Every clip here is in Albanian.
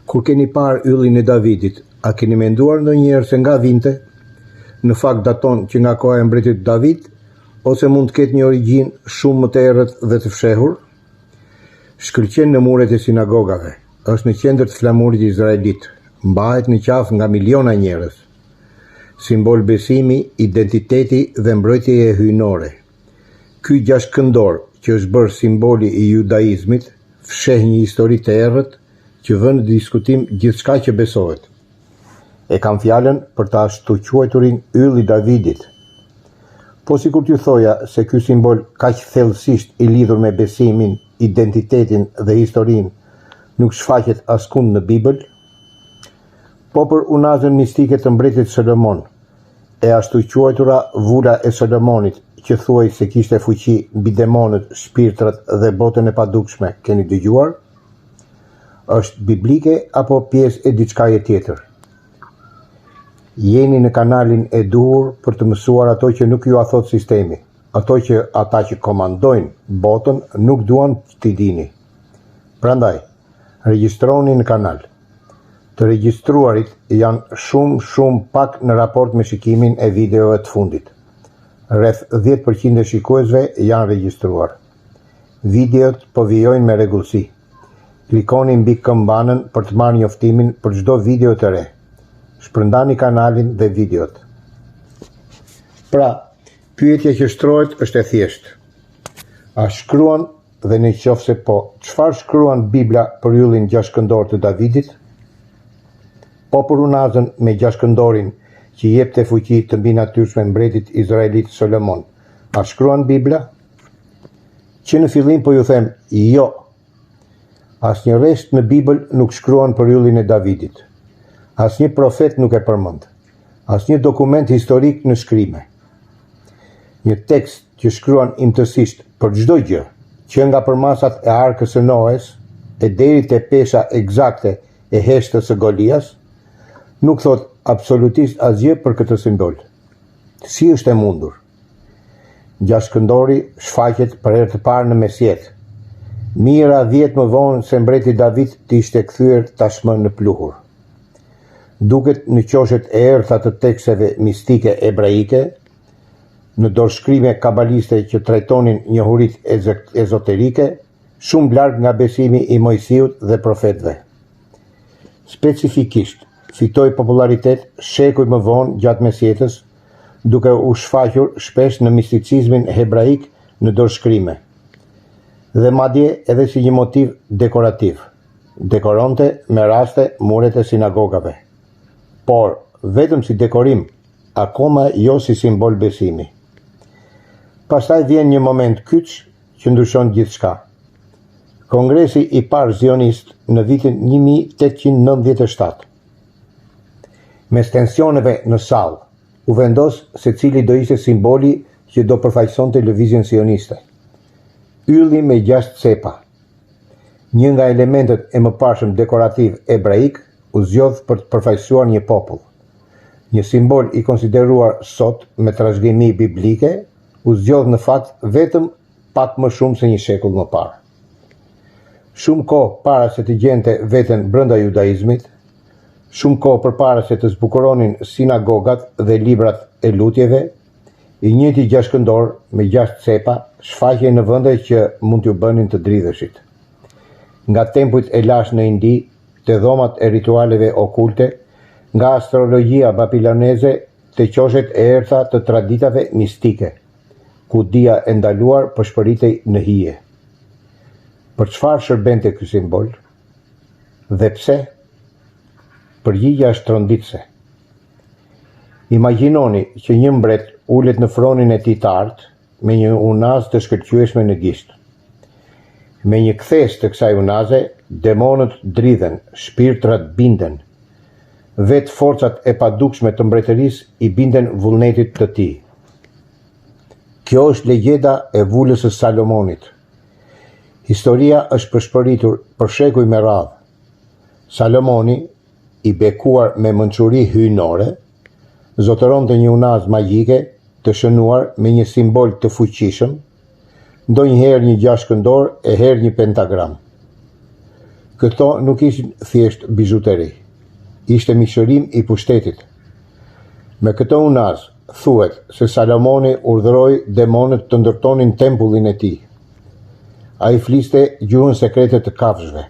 Kur keni parë yllin e Davidit, a keni menduar ndonjëherë se nga vinte? Në fakt daton që nga koha e mbretit David, ose mund të ketë një origjinë shumë më të errët dhe të fshehur? Shkëlqen në muret e sinagogave, është në qendër të flamurit izraelit, mbahet në qafë nga miliona njerëz. Simbol besimi, identiteti dhe mbrojtjeje hyjnore. Ky gjashtkëndor, që është bërë simboli i judaizmit, fsheh një histori të errët që vën në diskutim gjithçka që besohet. E kam fjalën për ta ashtu quajturin yll i Davidit. Po sikur t'ju thoja se ky simbol kaq thellësisht i lidhur me besimin, identitetin dhe historinë nuk shfaqet askund në Bibël, po për unazën mistike të mbretit Solomon, e ashtu quajtura vula e Solomonit, që thuaj se kishte fuqi mbi demonët, shpirtrat dhe botën e padukshme, keni dëgjuar? Është biblike apo pjesë e diçkaje tjetër? Jeni në kanalin e duhur për të mësuar ato që nuk ju a thot sistemi, ato që ata që komandojnë botën nuk duan t'i dini. Prandaj, regjistroni në kanal. Të regjistruarit janë shumë pak në raport me shikimin e videove të fundit. Rreth 10% e shikuesve janë regjistruar. Videot po vijojnë me rregullsi. Klikoni mbi këmbanën për të marrë njoftimin për çdo video të re. Shpërndani kanalin dhe videot. Pra, pyetja që shtrohet është e thjeshtë. A shkruan dhe në qofse po, çfarë shkruan Bibla për yllin gjashtkëndor të Davidit? Po për unazën me gjashtkëndorin që jepte fuqi të mbinatyrshme mbretit izraelit Solomon, a shkruan Bibla? Që në fillim po ju them, jo. Asnjë rresht në Bibël nuk shkruan për yllin e Davidit. Asnjë profet nuk e përmend. Asnjë dokument historik në shkrime. Një tekst që shkruan imtësisht për çdo gjë, që nga përmasat e arkës së Noes e deri te pesha eksakte e heshtës së Golias, nuk thot absolutisht asgjë për këtë simbol. Si është e mundur? Gjashtkëndori shfaqet për herë të parë në mesjet. Mira 10 më vonë se mbreti David t'ishte kthyer tashmë në pluhur. Duket në qoshet e errta të teksteve mistike ebraike, në dorëshkrime kabaliste që trajtonin njohuritë ezoterike, shumë larg nga besimi i Mojsiut dhe profetëve. Specifikisht, fitoi popularitet shekuj më vonë gjatë mesjetës, duke u shfaqur shpesh në misticizmin hebraik në dorëshkrime, dhe madje edhe si një motiv dekorativ. Dekoronte me raste muret e sinagogave. Por, vetëm si dekorim, akoma jo si simbol besimi. Pastaj vjen një moment kyç që ndryshon gjithçka. Kongresi i parë zionist në vitin 1897. Mes tensioneve në sallë, u vendos se cili do ishte simboli që do përfaqësonte lëvizjen sioniste. Ylli me 6 cepa. Një nga elementet e mëparshëm dekorativ ebraik u zgjodh për të përfaqësuar një popull. Një simbol i konsideruar sot me trashëgimi biblike u zgjodh në fakt vetëm pak më shumë se një shekull më parë. Shumë kohë para se të gjente veten brenda judaizmit, shumë kohë përpara se të zbukuronin sinagogat dhe librat e lutjeve, i njëjti gjashtkëndor me 6 cepa shfaqej në vende që mund t'ju bënin të dridheshit. Nga tempujt e lashtë në Indi, te dhomat e ritualeve okulte, nga astrologjia babiloneze te qoshet e errta të traditave mistike, ku dia e ndaluar përshpëritej në hije. Për çfarë shërbente ky simbol? Dhe pse? Përgjigja është tronditse. Imagjinoni që një mbret ulet në fronin e tij të artë me një unazë të shkëlqyeshme në gisht. Me një kthes të kësaj unaze, demonët dridhen, shpirtrat binden. Vetë forcat e padukshme të mbretërisë i binden vullnetit të tij. Kjo është legjenda e vulës së Salomonit. Historia është përshpëritur për shekuj me radhë. Salomoni, i bekuar me mençuri hyjnore, zotëronte një unazë magjike të shënuar me një simbol të fuqishëm, ndonjëherë një gjashtkëndor e herë një pentagram. Këto nuk ishin thjesht bizuteri, ishte mishërim i pushtetit. Me këto unaz, thuhet se Salomoni urdhëroi demonët të ndërtonin tempullin e tij. Ai fliste gjuhën sekrete të kafshëve.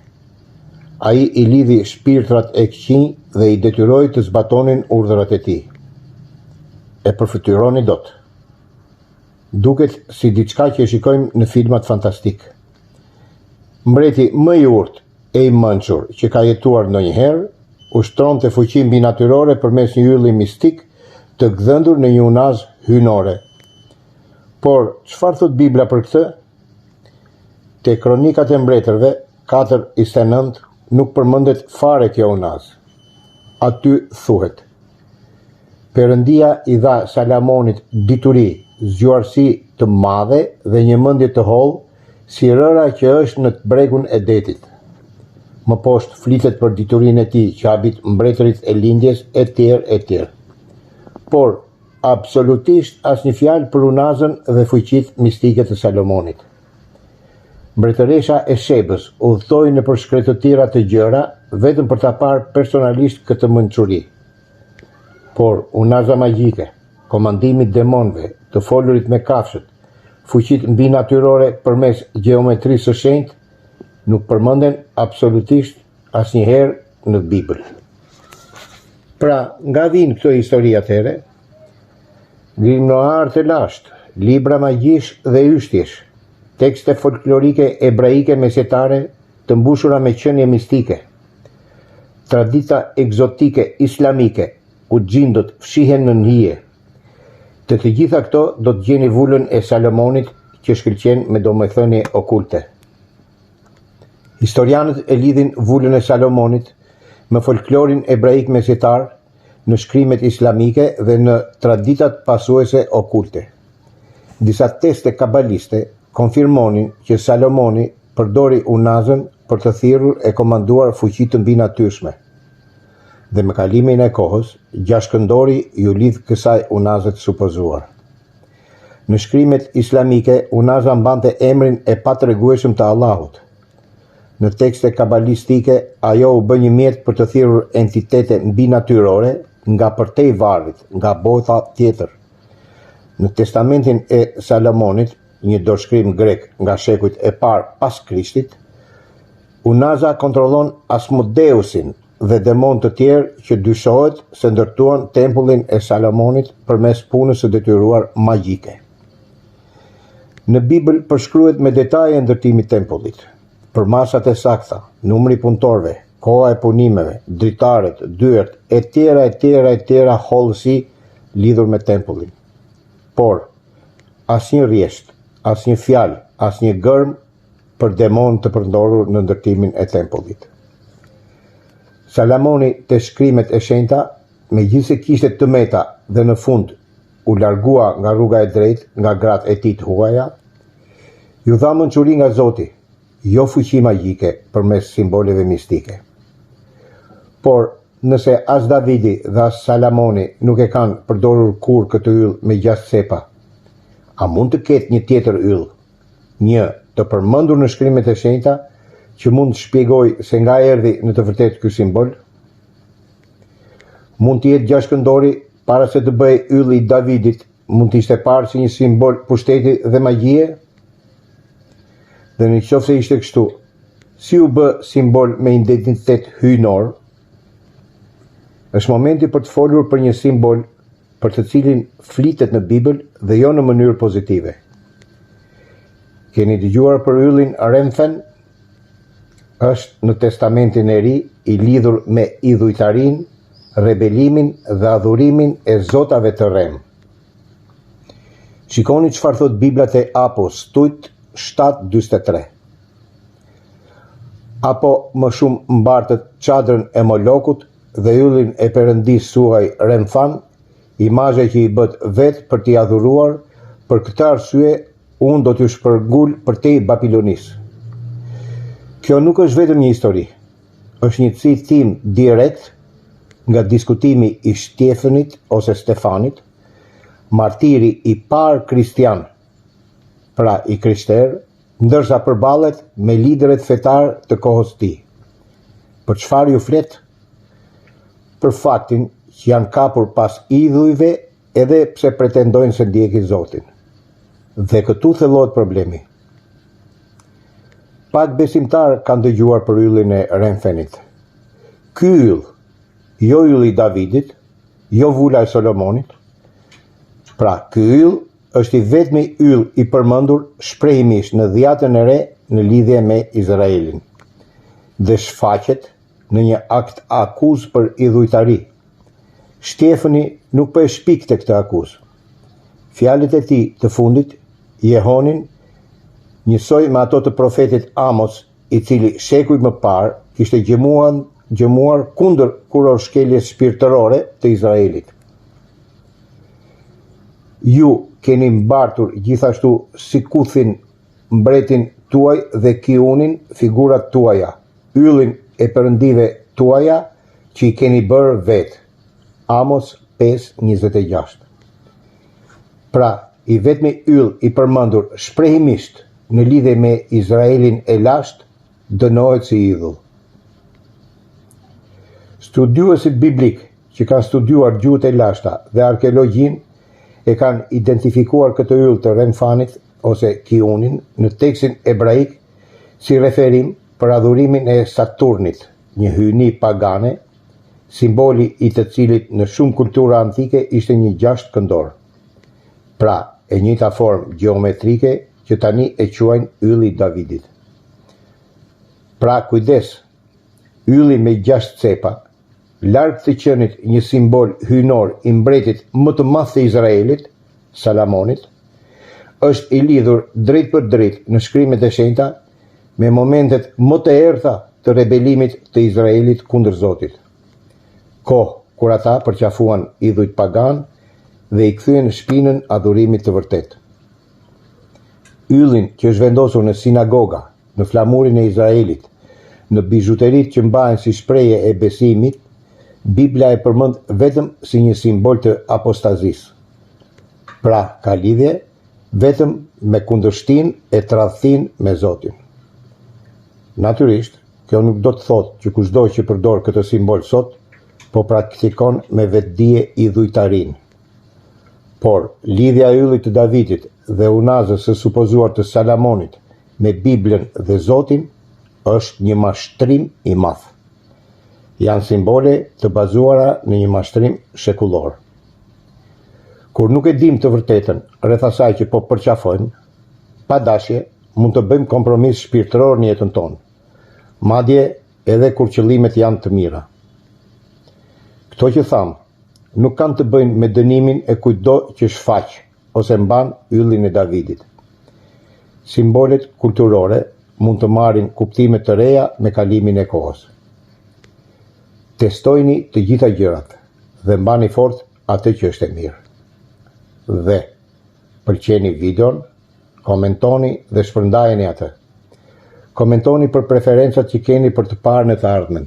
Ai i lidhi shpirtrat e këqij dhe i detyroi të zbatonin urdhrat e tij. E përfytyroni dot. Duket si diçka që e shikojmë në filmat fantastik. Mbreti më i urtë e i mençur që ka jetuar ndonjëherë ushtronte fuqi mbi natyrore përmes një ylli mistik të gdhëndur në një unaz hynore. Por çfarë thot Bibla për këtë? Te Kronikat e Mbretërve 4:29 nuk përmendet fare kjo unaz. Aty thuhet: Perëndia i dha Salamonit dituri, zgjuarsi të madhe dhe një mendje të hollë, si rëra që është në bregun e detit. Më poshtë flitet për diturinë e tij që habit mbretërit e lindjes etj. Por absolutisht asnjë fjalë për unazën dhe fuqitë mistike të Salomonit. Mbretëresha e Shebës udhtoi në përshkretëtira të gjëra vetëm për ta parë personalisht këtë mençuri. Por unaza magjike, komandimi demonëve, të folurit me kafshët, fuqitë mbi natyrore përmes gjeometrisë së shenjtë, nuk përmenden absolutisht asnjëherë në Bibël. Pra, nga vinë këto histori atëherë? Grimoar të lashtë, libra magjish dhe yshtjesh, tekste folklorike ebraike mesjetare të mbushura me qenie mistike, tradita egzotike islamike, u gjindot fshihen në nhije. Të gjitha këto do të gjeni vullën e Salomonit që shkëlqen me domethënie okulte. Historianët e lidhin vullën e Salomonit me folklorin ebraik mesjetar, në shkrimet islamike dhe në traditat pasuese okulte. Disa teste kabaliste konfirmonin që Salomoni përdori unazën për të thirrur e komanduar fuqi të mbinatyrshme. Dhe me kalimin e kohës, gjashkëndori ju lidh kësaj unaze të supozuar. Në shkrimet islamike, unaza mbante emrin e patregueshëm të Allahut. Në tekste kabalistike, ajo u bë një mjet për të thirrur entitete mbinatyrore nga përtej varrit, nga botha tjetër. Në testamentin e Salomonit, një dorëshkrim grek nga shekujt e parë pas Krishtit, unaza kontrollon Asmodeusin dhe demon të tjerë që dyshohet se ndërtuan tempullin e Salomonit përmes punës së detyruar magjike. Në Bibël përshkruhet me detaje ndërtimi i tempullit, për masat e sakta, numri punëtorëve, koha e punimeve, dritarët, dyert, etj. Hollësi lidhur me tempullin. Por asnjë rjesht, asnjë fjalë, asnjë gërm për demon të përdorur në ndërtimin e tempullit. Salomoni te shkrimet e shenjta, megjithëse kishte tëmeta dhe në fund u largua nga rruga e drejtë nga gratë e tij të huaja, ju dha mençuri nga Zoti, jo fuqi magjike përmes simboleve mistike. Por nëse as Davidi dhe as Salomoni nuk e kanë përdorur kur këtë yll me 6 cepa, a mund të ketë një tjetër yll, një të përmendur në shkrimet e shenjta, që mund të shpjegoj se nga erdhi në të vërtetë ky simbol? Mund të jetë gjashkëndori para se të bëjë ylli i Davidit, mund të ishte parë si një simbol pushteti dhe magjie? Dhe në qoftë se ishte kështu, si u bë simbol me identitet hyjnor? Është momenti për të folur për një simbol për të cilin flitet në Bibël dhe jo në mënyrë pozitive. Keni dëgjuar për yllin Remphan? Është në Testamentin e Ri i lidhur me idhujtarin, rebelimin dhe adhurimin e zotave të Rem. Shikoni çfarë thot Bibla te Apostujt 7:43. Apo më shumë mbartët çadrën e Molokut dhe yllin e perëndisë suaj Remphan, imazhe që i bët vetë për t'i adhuruar, për këtë arsye unë do t'ju shpërngul përtej Babilonisë. Kjo nuk është vetëm një histori, është një citim direkt nga diskutimi i Shtjefanit ose Stefanit, martiri i parë kristian, pra i krishterë, ndërsa përballet me liderët fetar të kohës tij. Për çfarë ju flet? Për faktin që janë kapur pas idhujve edhe pse pretendojnë se ndjekin Zotin. Dhe këtu thellohet problemi. Pak besimtar kanë dëgjuar për yllin e Renfenit. Ky yll, jo ylli i Davidit, jo vula e Solomonit. Pra, ky yll është i vetmi yll i përmendur shprehimisht në Dhjatën e Re në lidhje me Izraelin dhe shfaqet në një akt akuz për idhujtari. Shtjefëni nuk po e shpikte këtë akuz. Fjalët e tij të fundit jehonin njësoj me ato të profetit Amos, i cili shekuj më parë kishte gjëmuar kundër kurorshkeljes shpirtërore të Izraelit. Ju keni mbartur gjithashtu si Kuthin mbretin tuaj dhe Kiunin figurat tuaja, yllin e perëndive tuaja që i keni bërë vetë. Amos 5:26. Pra, i vetmi yll i përmendur shprehimisht në lidhje me Izraelin e lashtë dënohet si idhull. Studiuesit biblik që kanë studiuar gjuhët e lashta dhe arkeologjinë e kanë identifikuar këtë yll të Renfanit ose Kiunin në tekstin ebraik si referim për adhurimin e Saturnit, një hyjni pagane, simboli i të cilit në shumë kultura antike ishte një gjashtë këndor. Pra, e njëjta formë gjeometrike që tani e quajnë ylli i Davidit. Pra, kujdes, ylli me 6 cepa, larg të qenit një simbol hyjnor i mbretit më të madh të Izraelit, Salamonit, është i lidhur drejt për drejt në shkrimet e shenjta me momentet më të errta të rebelimit të Izraelit kundër Zotit. Kohë kur ata përqafuan idhujt pagan dhe i kthyen shpinën adhurimit të vërtet. Yllin që është vendosur në sinagoga, në flamurin e Izraelit, në bijuterit që mbahen si shprehje e besimit, Bibla e përmend vetëm si një simbol të apostazisë. Pra, ka lidhje vetëm me kundërshtinë e tradhtinë me Zotin. Natyrisht, kjo nuk do të thotë që kushdo që përdor këtë simbol sot, po praktikon me vetdije idhujtarinë. Por, lidhja e yllit të Davidit dhe unazës së supozuar të Salamonit me Biblën dhe Zotin është një mashtrim i madh. Janë simbole të bazuara në një mashtrim shekullor. Kur nuk e dim të vërtetën rreth asaj që po përqafojmë, pa dashje mund të bëjmë kompromis shpirtëror në jetën tonë, madje edhe kur qëllimet janë të mira. Këto që thamë nuk kanë të bëjnë me dënimin e kujtdo që shfaq ose mban yllin e Davidit. Simbolet kulturore mund të marrin kuptime të reja me kalimin e kohës. Testojni të gjitha gjërat dhe mbani fort atë që është e mirë. Dhe pëlqeni videon, komentoni dhe shpërndajeni atë. Komentoni për preferencat që keni për të parë në të ardhmen.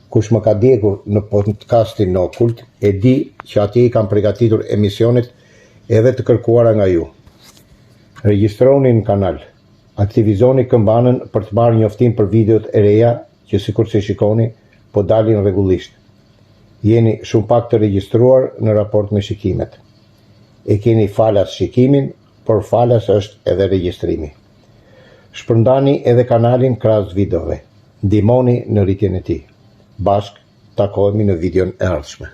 Kush më ka djegur në podcastin në Okult, e di që ati kanë përgatitur emisionet edhe të kërkuara nga ju. Regjistroni në kanal, aktivizoni këmbanën për të marrë njoftim për videot e reja që sikur se shikoni, po dalin rregullisht. Jeni shumë pak të regjistruar në raport me shikimet. E keni falas shikimin, por falas është edhe regjistrimi. Shpërndani edhe kanalin krahas videove. Ndihmoni në rritjen e tij. Bashk takohemi në videon e ardhshme.